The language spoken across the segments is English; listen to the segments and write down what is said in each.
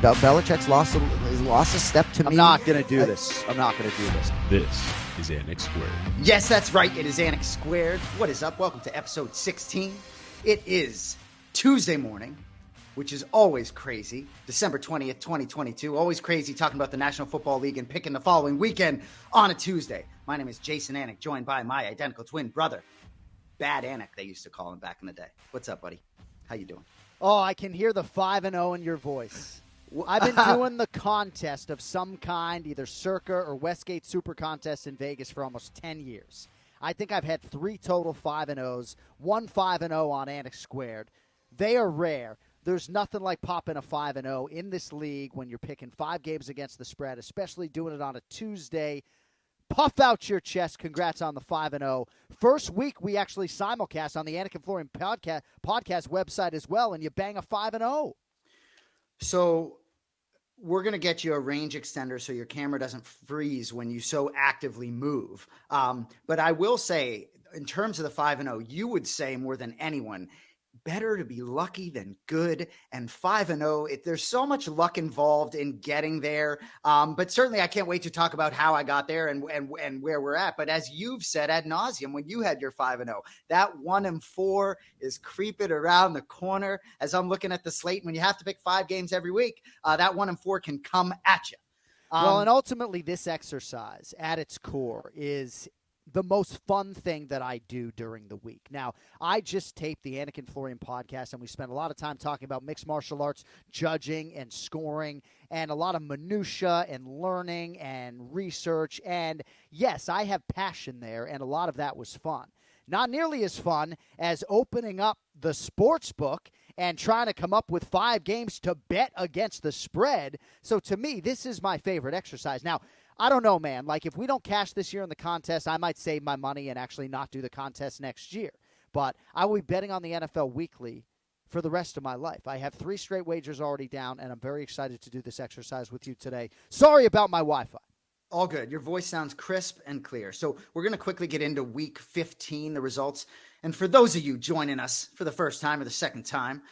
Belichick's lost a step to me. I'm not going to do this. I'm not going to do this. This is Anik Squared. Yes, that's right. It is Anik Squared. What is up? Welcome to episode 16. It is Tuesday morning, which is always crazy. December 20th, 2022. Always crazy talking about the National Football League and picking the following weekend on a Tuesday. My name is Jason Anik, joined by my identical twin brother, Bad Anik, they used to call him back in the day. What's up, buddy? How you doing? Oh, I can hear the 5-0 in your voice. I've been doing the contest of some kind, either Circa or Westgate Super Contest in Vegas for almost 10 years. I think I've had 3 total 5-0s, one 5-0 on Anik Squared. They are rare. There's nothing like popping a 5-0 in this league when you're picking 5 games against the spread, especially doing it on a Tuesday. Puff out your chest. Congrats on the 5-0. First week, we actually simulcast on the Anik and Florian podcast website as well, and you bang a 5-0. So we're going to get you a range extender so your camera doesn't freeze when you so actively move. But I will say, in terms of the 5-0, you would say more than anyone, better to be lucky than good. And 5-0, there's so much luck involved in getting there. But certainly I can't wait to talk about how I got there and where we're at. But as you've said ad nauseum, when you had your 5-0, that 1-4 is creeping around the corner. As I'm looking at the slate, when you have to pick 5 games every week, that 1-4 can come at you. Well, and ultimately this exercise at its core is the most fun thing that I do during the week. Now, I just taped the Anik and Florian podcast, and we spent a lot of time talking about mixed martial arts, judging and scoring, and a lot of minutia and learning and research. And yes, I have passion there, and a lot of that was fun. Not nearly as fun as opening up the sports book and trying to come up with 5 games to bet against the spread. So to me, this is my favorite exercise. Now, I don't know, man. Like, if we don't cash this year in the contest, I might save my money and actually not do the contest next year. But I will be betting on the NFL weekly for the rest of my life. I have 3 straight wagers already down, and I'm very excited to do this exercise with you today. Sorry about my Wi-Fi. All good. Your voice sounds crisp and clear. So we're going to quickly get into week 15, the results. And for those of you joining us for the first time or the second time,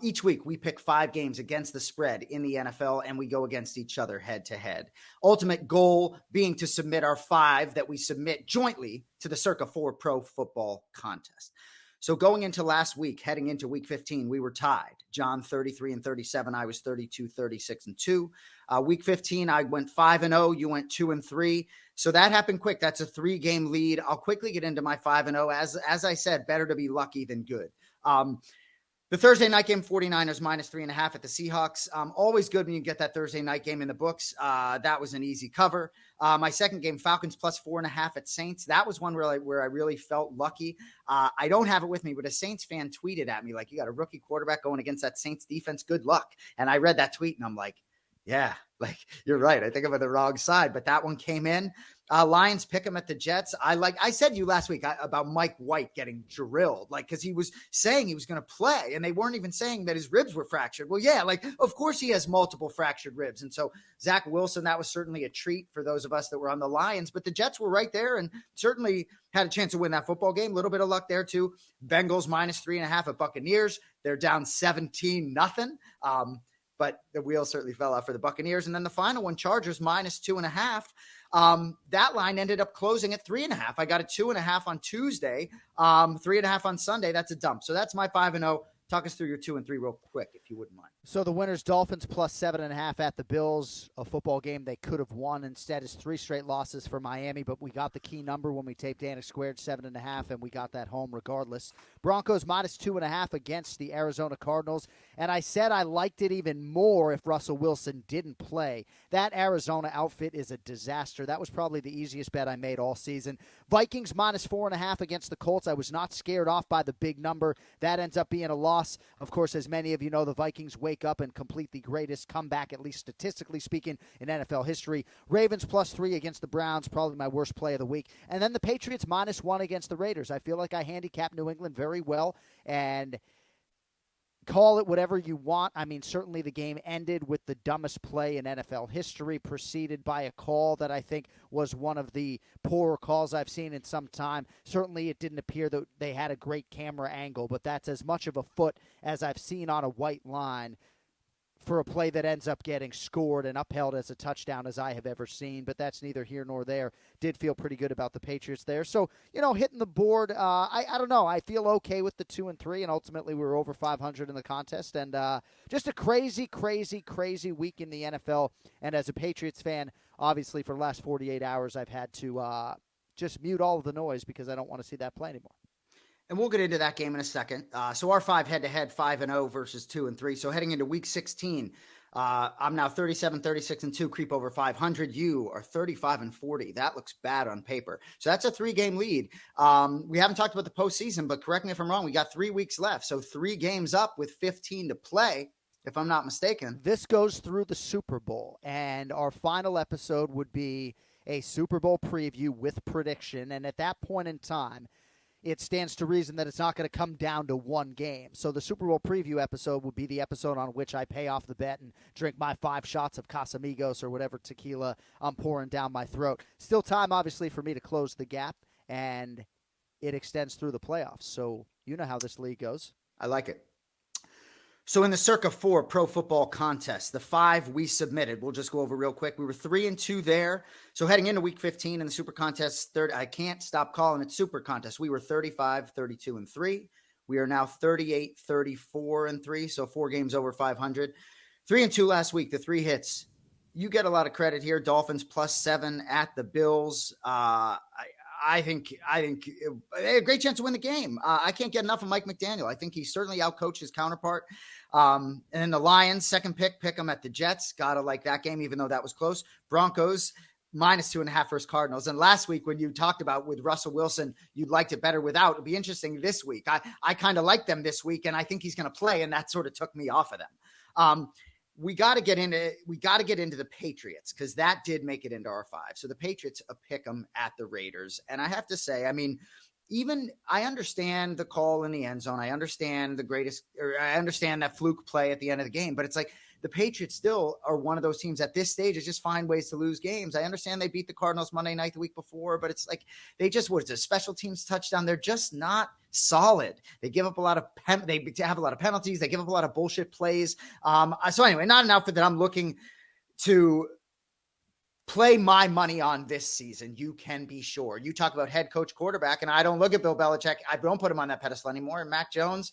each week we pick 5 games against the spread in the NFL, and we go against each other head to head. Ultimate goal being to submit our 5 that we submit jointly to the Circa 4 Pro Football Contest. So going into last week, heading into week 15, we were tied. John 33-37, I was 32-36-2. Week 15, I went 5-0, you went 2-3. So that happened quick. That's a 3-game lead. I'll quickly get into my 5-0. As I said, better to be lucky than good. The Thursday night game, 49ers -3.5 at the Seahawks. Always good when you get that Thursday night game in the books. That was an easy cover. My second game, Falcons +4.5 at Saints. That was one where I really felt lucky. I don't have it with me, but a Saints fan tweeted at me, like, you got a rookie quarterback going against that Saints defense. Good luck. And I read that tweet and I'm like, yeah, like, you're right. I think I'm on the wrong side, but that one came in. Lions pick him at the Jets. I said to you last week about Mike White getting drilled, like, because he was saying he was going to play, and they weren't even saying that his ribs were fractured. Well, yeah, like, of course he has multiple fractured ribs. And so Zach Wilson, that was certainly a treat for those of us that were on the Lions, but the Jets were right there and certainly had a chance to win that football game. A little bit of luck there too. Bengals -3.5 at Buccaneers. They're down 17-0. But the wheel certainly fell out for the Buccaneers. And then the final one, Chargers -2.5. That line ended up closing at 3.5. I got a 2.5 on Tuesday, 3.5 on Sunday. That's a dump. So that's my 5-0. Talk us through your 2 and 3 real quick, if you wouldn't mind. So the winners, Dolphins +7.5 at the Bills, a football game they could have won. Instead, it's 3 straight losses for Miami, but we got the key number when we taped Anik Squared, 7.5, and we got that home regardless. Broncos -2.5 against the Arizona Cardinals, and I said I liked it even more if Russell Wilson didn't play. That Arizona outfit is a disaster. That was probably the easiest bet I made all season. Vikings -4.5 against the Colts. I was not scared off by the big number. That ends up being a loss. Of course, as many of you know, the Vikings wake up and complete the greatest comeback, at least statistically speaking, in NFL history. Ravens +3 against the Browns, probably my worst play of the week. And then the Patriots -1 against the Raiders. I feel like I handicapped New England very well, and call it whatever you want. I mean, certainly the game ended with the dumbest play in NFL history, preceded by a call that I think was one of the poorer calls I've seen in some time. Certainly it didn't appear that they had a great camera angle, but that's as much of a foot as I've seen on a white line for a play that ends up getting scored and upheld as a touchdown as I have ever seen, but that's neither here nor there. Did feel pretty good about the Patriots there. So, hitting the board, I don't know. I feel okay with the 2-3, and ultimately we were over 500 in the contest. And just a crazy, crazy, crazy week in the NFL. And as a Patriots fan, obviously for the last 48 hours, I've had to just mute all of the noise because I don't want to see that play anymore. And we'll get into that game in a second. So our 5 head-to-head, 5-0 versus 2-3. So heading into week 16, I'm now 37, 36-2, creep over 500. You are 35-40. That looks bad on paper. So that's a 3-game lead. We haven't talked about the postseason, but correct me if I'm wrong. We got 3 weeks left. So 3 games up with 15 to play, if I'm not mistaken. This goes through the Super Bowl, and our final episode would be a Super Bowl preview with prediction. And at that point in time, it stands to reason that it's not going to come down to one game. So the Super Bowl preview episode would be the episode on which I pay off the bet and drink my 5 shots of Casamigos or whatever tequila I'm pouring down my throat. Still time, obviously, for me to close the gap, and it extends through the playoffs. So you know how this league goes. I like it. So in the Circa 4 Pro Football Contest, the 5 we submitted, we'll just go over real quick. We were 3-2 there. So heading into week 15 in the Super Contest, I can't stop calling it Super Contest. We were 35, 32-3. We are now 38, 34-3. So 4 games over 500. 3-2 last week, the 3 hits. You get a lot of credit here. Dolphins +7 at the Bills. I think they had a great chance to win the game. I can't get enough of Mike McDaniel. I think he certainly outcoached his counterpart. And then the Lions, second pick them at the Jets. Gotta like that game, even though that was close. Broncos, -2.5 versus Cardinals. And last week, when you talked about with Russell Wilson, you liked it better without. It'll be interesting this week. I kind of like them this week, and I think he's going to play, and that sort of took me off of them. We got to get into the Patriots because that did make it into our 5. So the Patriots pick them at the Raiders. And I have to say, I mean, I understand the call in the end zone. I understand I understand that fluke play at the end of the game, but it's like the Patriots still are one of those teams at this stage that just find ways to lose games. I understand they beat the Cardinals Monday night the week before, but it's like they just was a special teams touchdown. They're just not solid. They give up a lot of they have a lot of penalties. They give up a lot of bullshit plays. So anyway, not an outfit that I'm looking to play my money on this season. You can be sure. You talk about head coach quarterback, and I don't look at Bill Belichick. I don't put him on that pedestal anymore. And Mac Jones,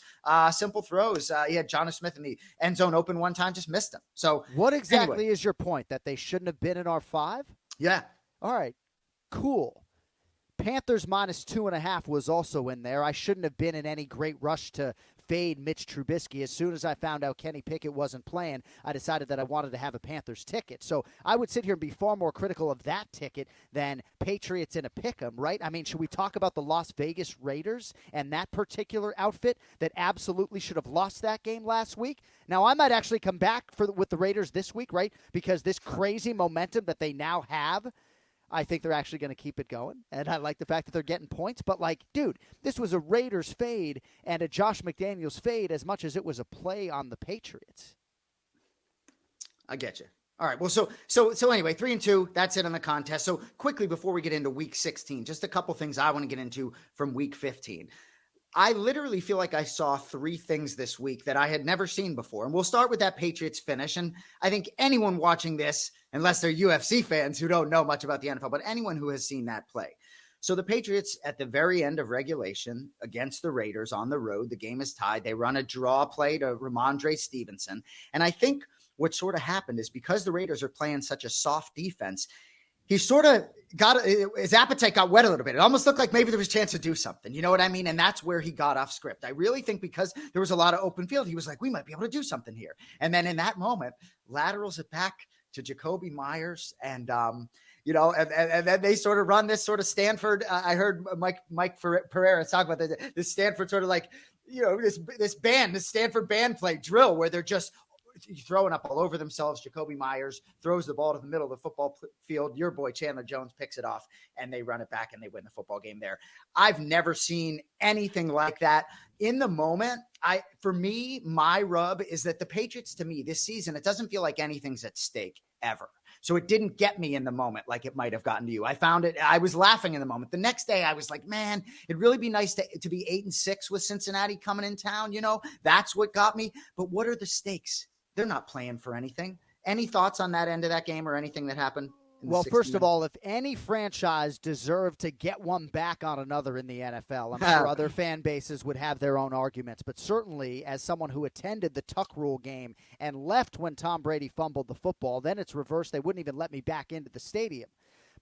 simple throws. He had Jonnu Smith in the end zone open one time, just missed him. So what exactly is your point? That they shouldn't have been in our 5? Yeah. All right, cool. Panthers -2.5 was also in there. I shouldn't have been in any great rush to fade Mitch Trubisky. As soon as I found out Kenny Pickett wasn't playing, I decided that I wanted to have a Panthers ticket. So I would sit here and be far more critical of that ticket than Patriots in a pick'em, right? I mean, should we talk about the Las Vegas Raiders and that particular outfit that absolutely should have lost that game last week? Now, I might actually come back with the Raiders this week, right? Because this crazy momentum that they now have, I think they're actually going to keep it going, and I like the fact that they're getting points. But, like, dude, this was a Raiders fade and a Josh McDaniels fade as much as it was a play on the Patriots. I get you. All right. Well, so anyway, 3-2, that's it on the contest. So quickly before we get into week 16, just a couple things I want to get into from week 15. I literally feel like I saw 3 things this week that I had never seen before. And we'll start with that Patriots finish. And I think anyone watching this, unless they're UFC fans who don't know much about the NFL, but anyone who has seen that play. So the Patriots at the very end of regulation against the Raiders on the road, the game is tied. They run a draw play to Ramondre Stevenson. And I think what sort of happened is because the Raiders are playing such a soft defense, he sort of his appetite got wet a little bit. It almost looked like maybe there was a chance to do something. You know what I mean? And that's where he got off script. I really think because there was a lot of open field, he was like, we might be able to do something here. And then in that moment, laterals it back to JAKOBI MEYERS. And, and then they sort of run this sort of Stanford. I heard Mike Pereira talk about this Stanford sort of like, this Stanford band play drill where they're just throwing up all over themselves. JAKOBI MEYERS throws the ball to the middle of the football field. Your boy Chandler Jones picks it off, and they run it back, and they win the football game there. I've never seen anything like that. In the moment, for me, my rub is that the Patriots, to me, this season, it doesn't feel like anything's at stake ever. So it didn't get me in the moment like it might have gotten to you. I was laughing in the moment. The next day I was like, man, it'd really be nice to be 8-6 with Cincinnati coming in town. That's what got me. But what are the stakes? they're not playing for anything. Any thoughts on that end of that game or anything that happened? Well, first of all, if any franchise deserved to get one back on another in the NFL, I'm sure other fan bases would have their own arguments. But certainly, as someone who attended the Tuck Rule game and left when Tom Brady fumbled the football, then it's reversed. They wouldn't even let me back into the stadium.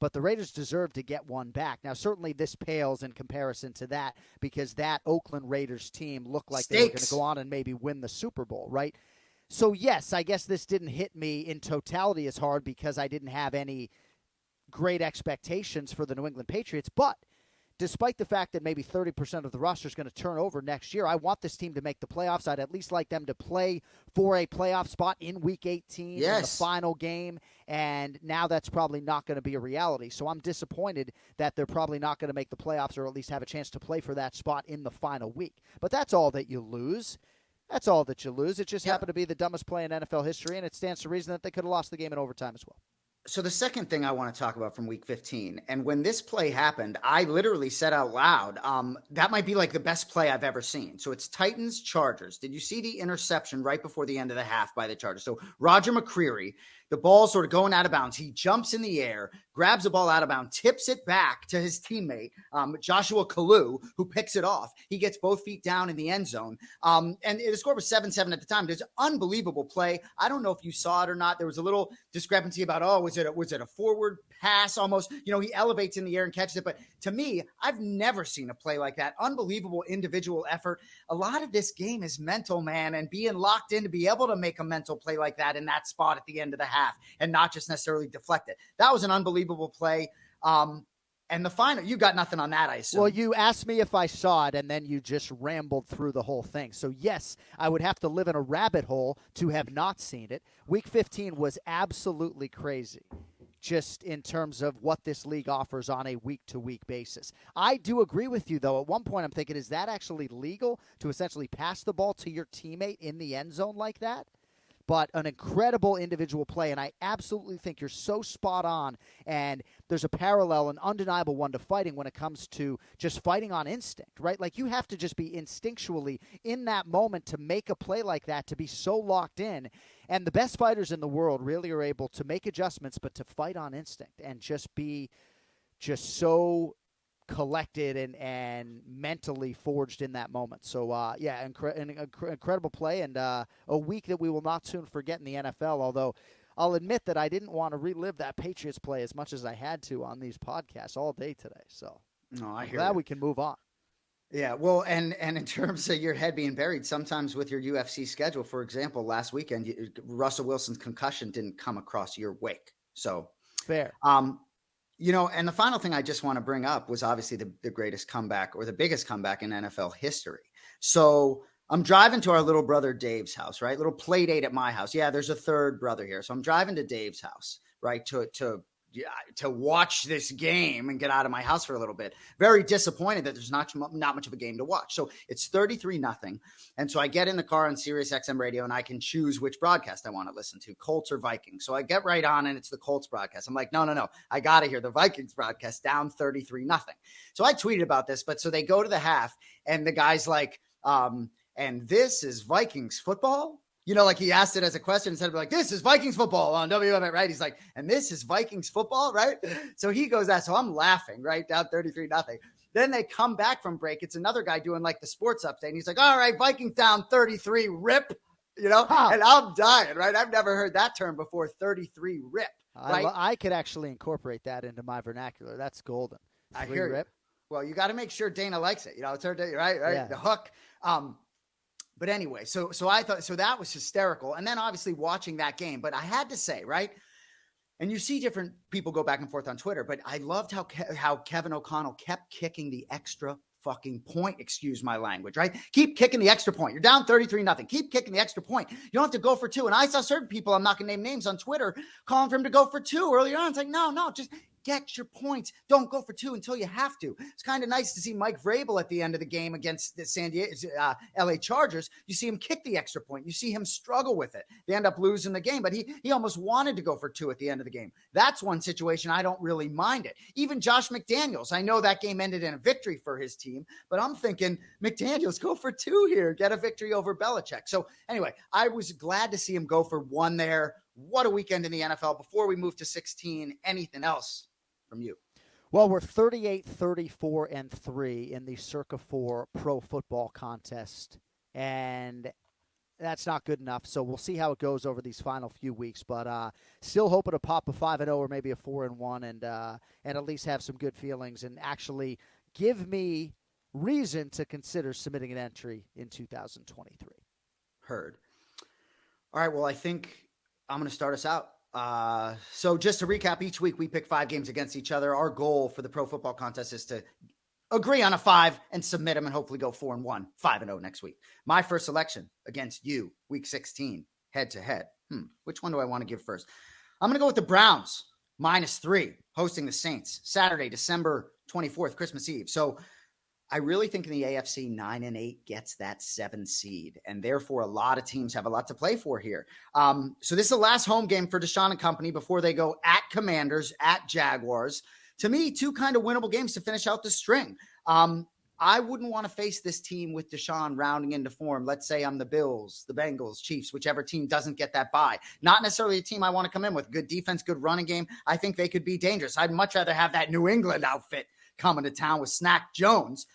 But the Raiders deserve to get one back. Now, certainly this pales in comparison to that because that Oakland Raiders team looked like they were going to go on and maybe win the Super Bowl, right? So, yes, I guess this didn't hit me in totality as hard because I didn't have any great expectations for the New England Patriots. But despite the fact that maybe 30% of the roster is going to turn over next year, I want this team to make the playoffs. I'd at least like them to play for a playoff spot in Week 18 in the final game. And now that's probably not going to be a reality. So I'm disappointed that they're probably not going to make the playoffs or at least have a chance to play for that spot in the final week. But that's all that you lose. That's all that you lose. It just happened to be the dumbest play in NFL history, and it stands to reason that they could have lost the game in overtime as well. So the second thing I want to talk about from Week 15, and when this play happened, I literally said out loud, that might be like the best play I've ever seen. So it's Titans-Chargers. Did you see the interception right before the end of the half by the Chargers? So Roger McCreary, the ball sort of going out of bounds. He jumps in the air, grabs the ball out of bounds, tips it back to his teammate, Joshua Kalu, who picks it off. He gets both feet down in the end zone. And the score was 7-7 at the time. There's an unbelievable play. I don't know if you saw it or not. There was a little discrepancy about, was it a forward pass almost? He elevates in the air and catches it. But to me, I've never seen a play like that. Unbelievable individual effort. A lot of this game is mental, man, and being locked in to be able to make a mental play like that in that spot at the end of the half and not just necessarily deflect it. That was an unbelievable play. And the final, you got nothing on that, I assume. Well, you asked me if I saw it, and then you just rambled through the whole thing. So, yes, I would have to live in a rabbit hole to have not seen it. Week 15 was absolutely crazy, just in terms of what this league offers on a week-to-week basis. I do agree with you, though. At one point, I'm thinking, is that actually legal to essentially pass the ball to your teammate in the end zone like that? But an incredible individual play, and I absolutely think you're so spot on, and there's a parallel, an undeniable one to fighting when it comes to just fighting on instinct, right? Like you have to just be instinctually in that moment to make a play like that, to be so locked in. And the best fighters in the world really are able to make adjustments, but to fight on instinct and just be just so collected and mentally forged in that moment. So, incredible play and a week that we will not soon forget in the NFL, although I'll admit that I didn't want to relive that Patriots play as much as I had to on these podcasts all day today. So I'm glad we can move on. Yeah, well, and in terms of your head being buried, sometimes with your UFC schedule, for example, last weekend, Russell Wilson's concussion didn't come across your wake. So fair. And the final thing I just want to bring up was obviously the greatest comeback or the biggest comeback in NFL history. So I'm driving to our little brother Dave's house, right? Little play date at my house. Yeah, there's a third brother here. So I'm driving to Dave's house, right, to watch this game and get out of my house for a little bit. Very disappointed that there's not much of a game to watch. So it's 33-0. And so I get in the car on Sirius XM radio and I can choose which broadcast I want to listen to, Colts or Vikings. So I get right on and it's the Colts broadcast. I'm like, no. I got to hear the Vikings broadcast, down 33-0. So I tweeted about this, but so they go to the half and the guy's like, and this is Vikings football? Like he asked it as a question instead of like, this is Vikings football on WM, right? He's like, and this is Vikings football, right? So he goes that. So I'm laughing, right? Down 33-0. Then they come back from break. It's another guy doing like the sports update. And he's like, all right, Vikings down 33, rip, and I'm dying, right? I've never heard that term before, 33 rip, right? I could actually incorporate that into my vernacular. That's golden. I hear rip. Well, you got to make sure Dana likes it. It's her day, right? Yeah. The hook. But anyway, so I thought, so that was hysterical. And then obviously watching that game, but I had to say, right. And you see different people go back and forth on Twitter, but I loved how Kevin O'Connell kept kicking the extra fucking point. Excuse my language, right? Keep kicking the extra point. You're down 33-0. Keep kicking the extra point. You don't have to go for two. And I saw certain people, I'm not going to name names on Twitter, calling for him to go for two earlier on. It's like, no, just Get your points. Don't go for 2 until you have to. It's kind of nice to see Mike Vrabel at the end of the game against the San Diego LA Chargers. You see him kick the extra point. You see him struggle with it. They end up losing the game, but he almost wanted to go for 2 at the end of the game. That's one situation I don't really mind it. Even Josh McDaniels, I know that game ended in a victory for his team, but I'm thinking, McDaniels, go for 2 here. Get a victory over Belichick. So anyway, I was glad to see him go for 1 there. What a weekend in the NFL. Before we move to 16, anything else from you? Well, we're 38, 34, and 3 in the Circa 4 Pro Football Contest, and that's not good enough. So we'll see how it goes over these final few weeks, but still hoping to pop a 5-0 or maybe a 4-1, and at least have some good feelings and actually give me reason to consider submitting an entry in 2023. Heard. All right. Well, I think I'm going to start us out. So just to recap, each week we pick 5 games against each other. Our goal for the Pro Football Contest is to agree on a 5 and submit them and hopefully go 4-1, 5-0 next week. My first selection against you, week 16, head to head. Which one do I want to give first? I'm going to go with the Browns, -3, hosting the Saints, Saturday, December 24th, Christmas Eve. So I really think in the AFC, 9-8 gets that 7 seed, and therefore a lot of teams have a lot to play for here. So this is the last home game for Deshaun and company before they go at Commanders, at Jaguars. To me, 2 kind of winnable games to finish out the string. I wouldn't want to face this team with Deshaun rounding into form. Let's say I'm the Bills, the Bengals, Chiefs, whichever team doesn't get that bye. Not necessarily a team I want to come in with. Good defense, good running game. I think they could be dangerous. I'd much rather have that New England outfit coming to town with Snack Jones.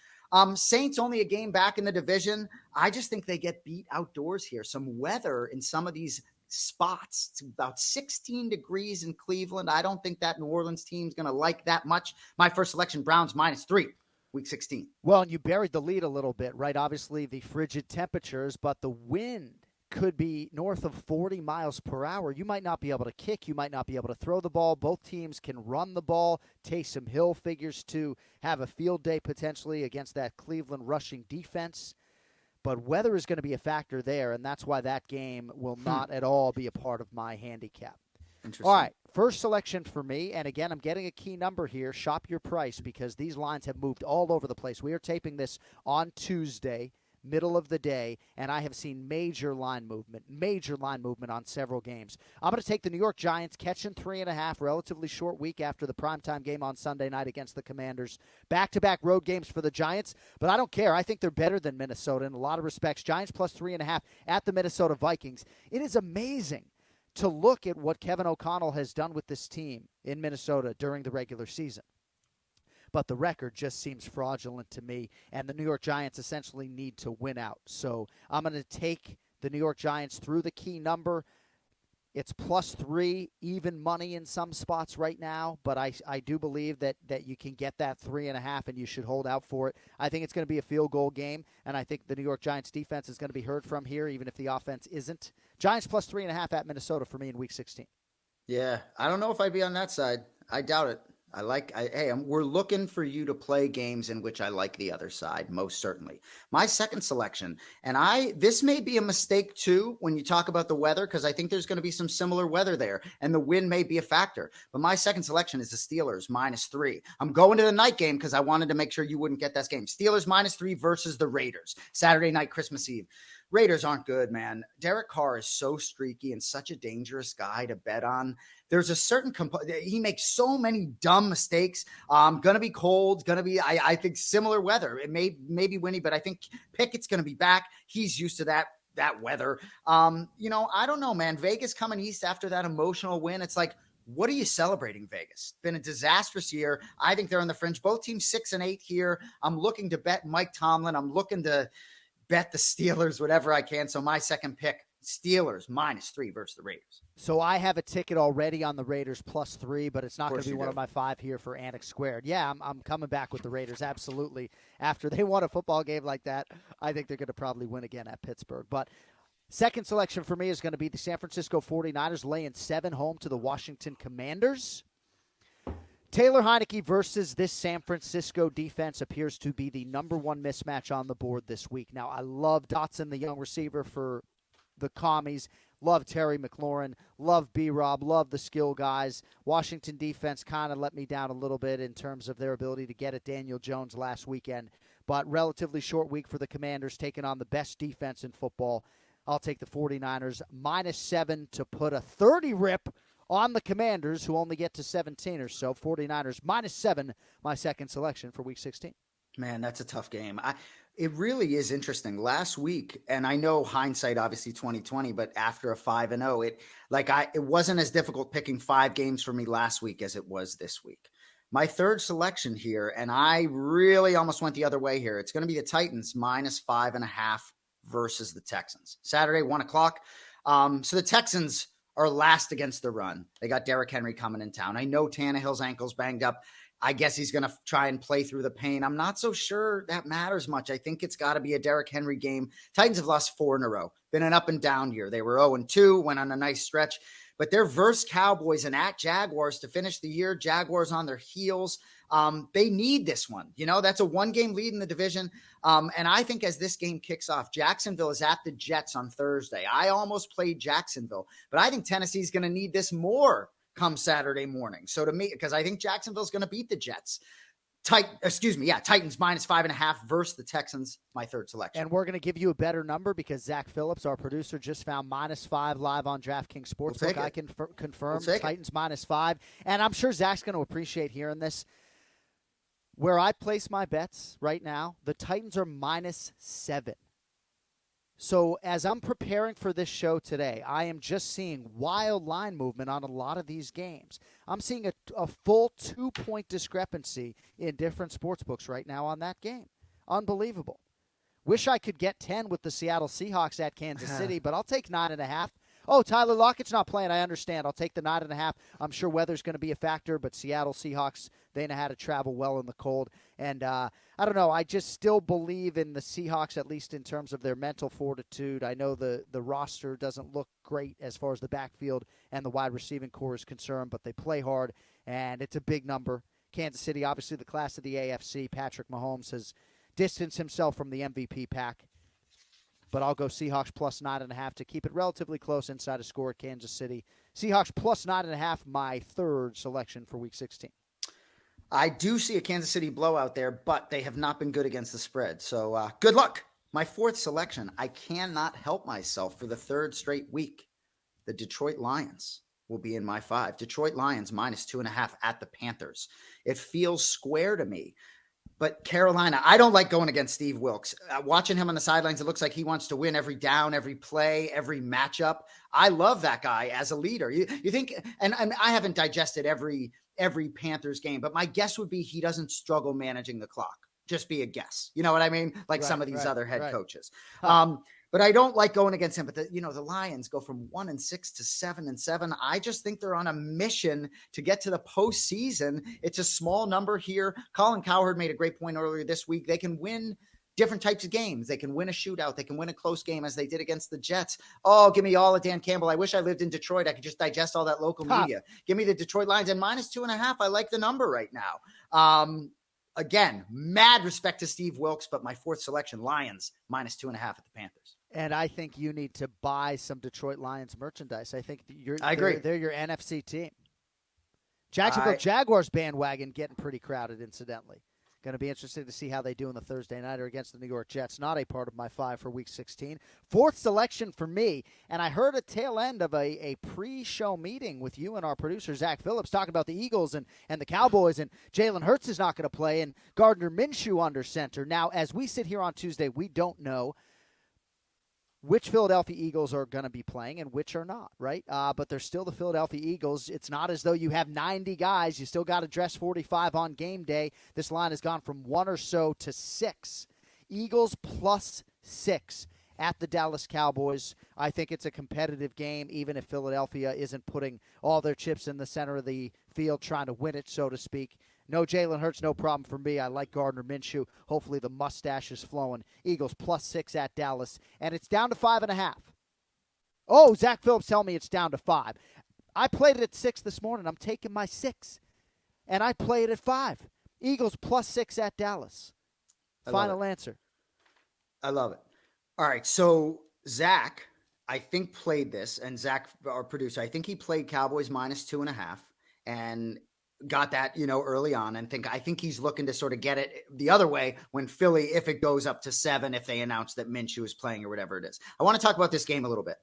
Saints only a game back in the division. I just think they get beat outdoors here. Some weather in some of these spots. It's about 16 degrees in Cleveland. I don't think that New Orleans team's going to like that much. My first selection, Browns -3, week 16. Well, and you buried the lead a little bit, right? Obviously the frigid temperatures, but the wind could be north of 40 miles per hour. You might not be able to kick. You might not be able to throw the ball. Both teams can run the ball. Taysom Hill figures to have a field day potentially against that Cleveland rushing defense. But weather is going to be a factor there, and that's why that game will not at all be a part of my handicap. Interesting. All right, first selection for me, and again, I'm getting a key number here. Shop your price because these lines have moved all over the place. We are taping this on Tuesday, middle of the day, and I have seen major line movement on several games. I'm going to take the New York Giants, catching 3.5, relatively short week after the primetime game on Sunday night against the Commanders. Back-to-back road games for the Giants, but I don't care. I think they're better than Minnesota in a lot of respects. Giants plus 3.5 at the Minnesota Vikings. It is amazing to look at what Kevin O'Connell has done with this team in Minnesota during the regular season. But the record just seems fraudulent to me, and the New York Giants essentially need to win out. So I'm going to take the New York Giants through the key number. It's +3, even money in some spots right now, but I do believe that you can get that 3.5, and you should hold out for it. I think it's going to be a field goal game, and I think the New York Giants defense is going to be heard from here, even if the offense isn't. Giants plus 3.5 at Minnesota for me in Week 16. Yeah, I don't know if I'd be on that side. I doubt it. We're looking for you to play games in which I like the other side, most certainly. My second selection, and this may be a mistake too when you talk about the weather, because I think there's going to be some similar weather there, and the wind may be a factor. But my second selection is the Steelers -3. I'm going to the night game because I wanted to make sure you wouldn't get this game. Steelers -3 versus the Raiders, Saturday night, Christmas Eve. Raiders aren't good, man. Derek Carr is so streaky and such a dangerous guy to bet on. There's a certain he makes so many dumb mistakes. Going to be cold. Going to be, I think, similar weather. It may be windy, but I think Pickett's going to be back. He's used to that weather. I don't know, man. Vegas coming east after that emotional win. It's like, what are you celebrating, Vegas? Been a disastrous year. I think they're on the fringe. Both teams 6-8 here. I'm looking to bet Mike Tomlin. I'm looking to bet the Steelers, whatever I can. So my second pick, Steelers -3 versus the Raiders. So I have a ticket already on the Raiders +3, but it's not going to be one of my 5 here for Anik Squared. Yeah, I'm coming back with the Raiders, absolutely. After they won a football game like that, I think they're going to probably win again at Pittsburgh. But second selection for me is going to be the San Francisco 49ers laying 7 home to the Washington Commanders. Taylor Heineke versus this San Francisco defense appears to be the number one mismatch on the board this week. Now, I love Dotson, the young receiver for the Commies. Love Terry McLaurin. Love B-Rob. Love the skill guys. Washington defense kind of let me down a little bit in terms of their ability to get at Daniel Jones last weekend. But relatively short week for the Commanders, taking on the best defense in football. I'll take the 49ers -7 to put a 30 rip on the Commanders, who only get to 17 or so. 49ers -7, my second selection for Week 16. Man, that's a tough game. It really is interesting. Last week, and I know hindsight, obviously 2020, but after a 5-0, it wasn't as difficult picking 5 games for me last week as it was this week. My third selection here, and I really almost went the other way here. It's going to be the Titans -5.5 versus the Texans. Saturday, 1:00. So the Texans are last against the run. They got Derrick Henry coming in town. I know Tannehill's ankle's banged up. I guess he's going to try and play through the pain. I'm not so sure that matters much. I think it's got to be a Derrick Henry game. Titans have lost 4 in a row. Been an up and down year. They were 0-2, went on a nice stretch. But they're versus Cowboys and at Jaguars to finish the year. Jaguars on their heels. They need this one. That's a 1-game lead in the division. And I think as this game kicks off, Jacksonville is at the Jets on Thursday. I almost played Jacksonville, but I think Tennessee's going to need this more come Saturday morning. So to me, because I think Jacksonville's going to beat the Jets. Titans -5.5 versus the Texans, my third selection. And we're going to give you a better number because Zach Phillips, our producer, just found -5 live on DraftKings Sportsbook. I can confirm Titans -5. And I'm sure Zach's going to appreciate hearing this. Where I place my bets right now, the Titans are -7. So as I'm preparing for this show today, I am just seeing wild line movement on a lot of these games. I'm seeing a full 2-point discrepancy in different sports books right now on that game. Unbelievable. Wish I could get 10 with the Seattle Seahawks at Kansas City, but I'll take 9.5. Oh, Tyler Lockett's not playing. I understand. I'll take the 9.5. I'm sure weather's going to be a factor, but Seattle Seahawks, they know how to travel well in the cold. And I don't know. I just still believe in the Seahawks, at least in terms of their mental fortitude. I know the roster doesn't look great as far as the backfield and the wide receiving core is concerned, but they play hard, and it's a big number. Kansas City, obviously the class of the AFC. Patrick Mahomes has distanced himself from the MVP pack. But I'll go Seahawks +9.5 to keep it relatively close inside a score at Kansas City. Seahawks +9.5, my third selection for Week 16. I do see a Kansas City blowout there, but they have not been good against the spread. So good luck. My fourth selection, I cannot help myself for the third straight week. The Detroit Lions will be in my 5. Detroit Lions -2.5 at the Panthers. It feels square to me. But Carolina, I don't like going against Steve Wilks. Watching him on the sidelines, it looks like he wants to win every down, every play, every matchup. I love that guy as a leader. You think, and I haven't digested every Panthers game, but my guess would be he doesn't struggle managing the clock. Just be a guess. You know what I mean? Like some of these other head coaches. But I don't like going against him. But the Lions go from 1-6 to 7-7. I just think they're on a mission to get to the postseason. It's a small number here. Colin Cowherd made a great point earlier this week. They can win different types of games. They can win a shootout. They can win a close game as they did against the Jets. Oh, give me all of Dan Campbell. I wish I lived in Detroit. I could just digest all that local media. Give me the Detroit Lions and -2.5. I like the number right now. Again, mad respect to Steve Wilks, but my fourth selection, Lions, -2.5 at the Panthers. And I think you need to buy some Detroit Lions merchandise. I think I agree. They're your NFC team. Jacksonville Jaguars bandwagon getting pretty crowded, incidentally. Going to be interested to see how they do in the Thursday nighter against the New York Jets. Not a part of my 5 for Week 16. Fourth selection for me, and I heard a tail end of a pre-show meeting with you and our producer, Zach Phillips, talking about the Eagles and the Cowboys, and Jalen Hurts is not going to play, and Gardner Minshew under center. Now, as we sit here on Tuesday, we don't know which Philadelphia Eagles are going to be playing and which are not, right? But they're still the Philadelphia Eagles. It's not as though you have 90 guys. You still got to dress 45 on game day. This line has gone from 1 or so to 6. Eagles +6 at the Dallas Cowboys. I think it's a competitive game, even if Philadelphia isn't putting all their chips in the center of the field trying to win it, so to speak. No Jalen Hurts, no problem for me. I like Gardner Minshew. Hopefully the mustache is flowing. Eagles +6 at Dallas. And it's down to 5.5. Oh, Zach Phillips telling me it's down to 5. I played it at 6 this morning. I'm taking my 6. And I play it at 5. Eagles +6 at Dallas. Final answer. I love it. All right, so Zach, I think played this, and Zach, our producer, I think he played Cowboys -2.5 and got that, early on, and I think he's looking to sort of get it the other way when Philly, if it goes up to 7, if they announce that Minshew is playing or whatever it is. I want to talk about this game a little bit.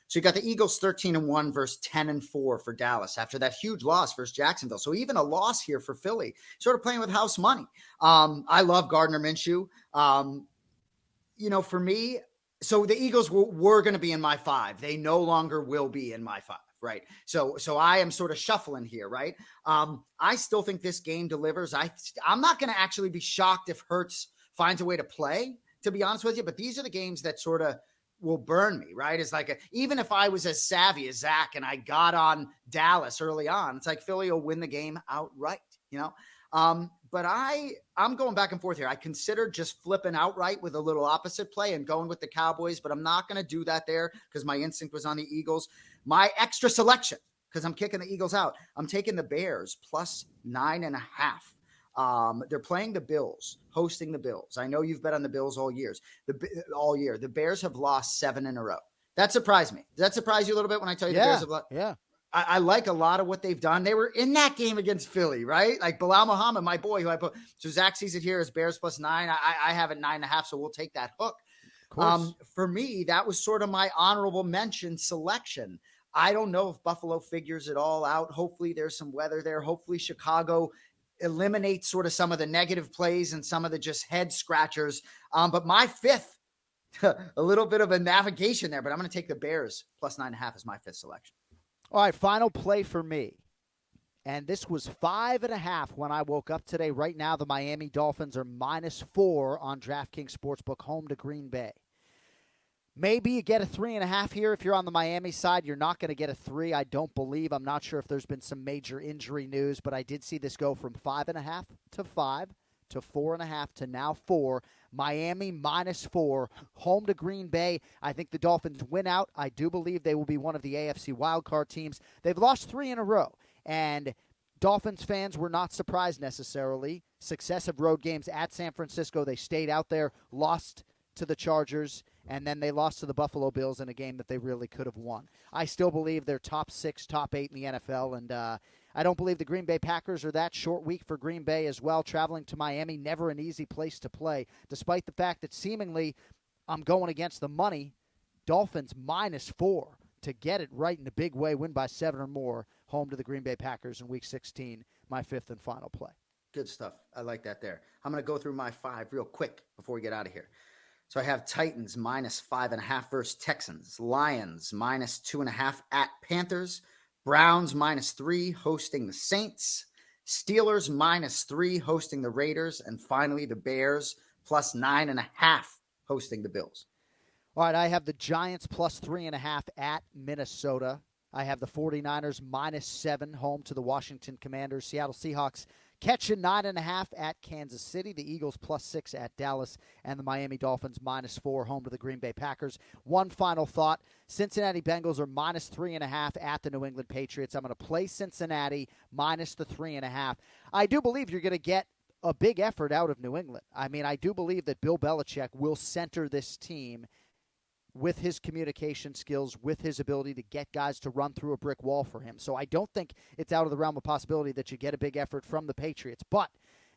So you got the Eagles 13-1 versus 10-4 for Dallas after that huge loss versus Jacksonville. So even a loss here for Philly, sort of playing with house money. I love Gardner Minshew. For me, so the Eagles were going to be in my 5. They no longer will be in my 5. Right. So I am sort of shuffling here. Right. I still think this game delivers. I'm not going to actually be shocked if Hurts finds a way to play, to be honest with you. But these are the games that sort of will burn me. Right. It's like, even if I was as savvy as Zach and I got on Dallas early on, it's like Philly will win the game outright, But I'm going back and forth here. I considered just flipping outright with a little opposite play and going with the Cowboys, but I'm not going to do that there because my instinct was on the Eagles. My extra selection, because I'm kicking the Eagles out, I'm taking the Bears +9.5. They're playing the Bills, hosting the Bills. I know you've bet on the Bills all year. The Bears have lost 7 in a row. That surprised me. Does that surprise you a little bit when I tell you the Bears have lost? Yeah. I like a lot of what they've done. They were in that game against Philly, right? Like Bilal Muhammad, my boy, who I put. So Zach sees it here as Bears +9. I have it 9.5, so we'll take that hook. For me, that was sort of my honorable mention selection. I don't know if Buffalo figures it all out. Hopefully there's some weather there. Hopefully Chicago eliminates sort of some of the negative plays and some of the just head scratchers. But my 5th, a little bit of a navigation there, but I'm going to take the Bears +9.5 as my 5th selection. All right, final play for me. And this was 5.5 when I woke up today. Right now, the Miami Dolphins are -4 on DraftKings Sportsbook, home to Green Bay. Maybe you get a 3.5 here. If you're on the Miami side, you're not going to get a 3, I don't believe. I'm not sure if there's been some major injury news, but I did see this go from 5.5 to 5 to 4.5 to now 4. Miami -4, home to Green Bay. I think the Dolphins win out. I do believe they will be one of the AFC wildcard teams. They've lost 3 in a row, and Dolphins fans were not surprised necessarily. Successive road games at San Francisco. They stayed out there, lost to the Chargers, and then they lost to the Buffalo Bills in a game that they really could have won. I still believe they're top 6, top 8 in the NFL, and I don't believe the Green Bay Packers are that. Short week for Green Bay as well. Traveling to Miami, never an easy place to play, despite the fact that seemingly I'm going against the money. Dolphins -4 to get it right in a big way, win by 7 or more, home to the Green Bay Packers in Week 16, my 5th and final play. Good stuff. I like that there. I'm going to go through my 5 real quick before we get out of here. So I have Titans -5.5 versus Texans. Lions -2.5 at Panthers. Browns -3 hosting the Saints. Steelers -3 hosting the Raiders. And finally, the Bears +9.5 hosting the Bills. All right, I have the Giants +3.5 at Minnesota. I have the 49ers -7 home to the Washington Commanders. Seattle Seahawks catching 9.5 at Kansas City. The Eagles +6 at Dallas. And the Miami Dolphins -4 home to the Green Bay Packers. One final thought. Cincinnati Bengals are -3.5 at the New England Patriots. I'm going to play Cincinnati -3.5. I do believe you're going to get a big effort out of New England. I mean, I do believe that Bill Belichick will center this team with his communication skills, with his ability to get guys to run through a brick wall for him. So I don't think it's out of the realm of possibility that you get a big effort from the Patriots. But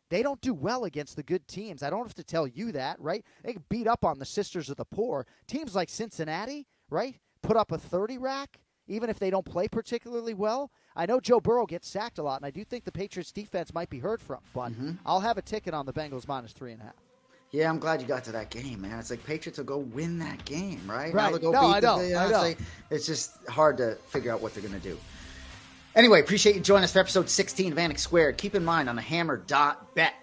they don't do well against the good teams. I don't have to tell you that, right? They beat up on the Sisters of the Poor. Teams like Cincinnati, right, put up a 30 rack, even if they don't play particularly well. I know Joe Burrow gets sacked a lot, and I do think the Patriots defense might be heard from. But I'll have a ticket on the Bengals -3.5. Yeah, I'm glad you got to that game, man. It's like Patriots will go win that game, right? Right. Now they'll go I know. It's just hard to figure out what they're going to do. Anyway, appreciate you joining us for episode 16 of Anik Squared. Keep in mind on the hammer.bet,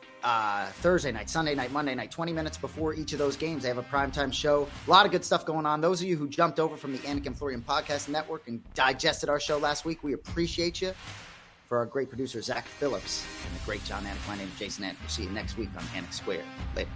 Thursday night, Sunday night, Monday night, 20 minutes before each of those games, they have a primetime show. A lot of good stuff going on. Those of you who jumped over from the Anik and Florian Podcast Network and digested our show last week, we appreciate you. For our great producer, Zach Phillips, and the great Jon Anik, my name is Jason Anik. We'll see you next week on Anik Squared. Later.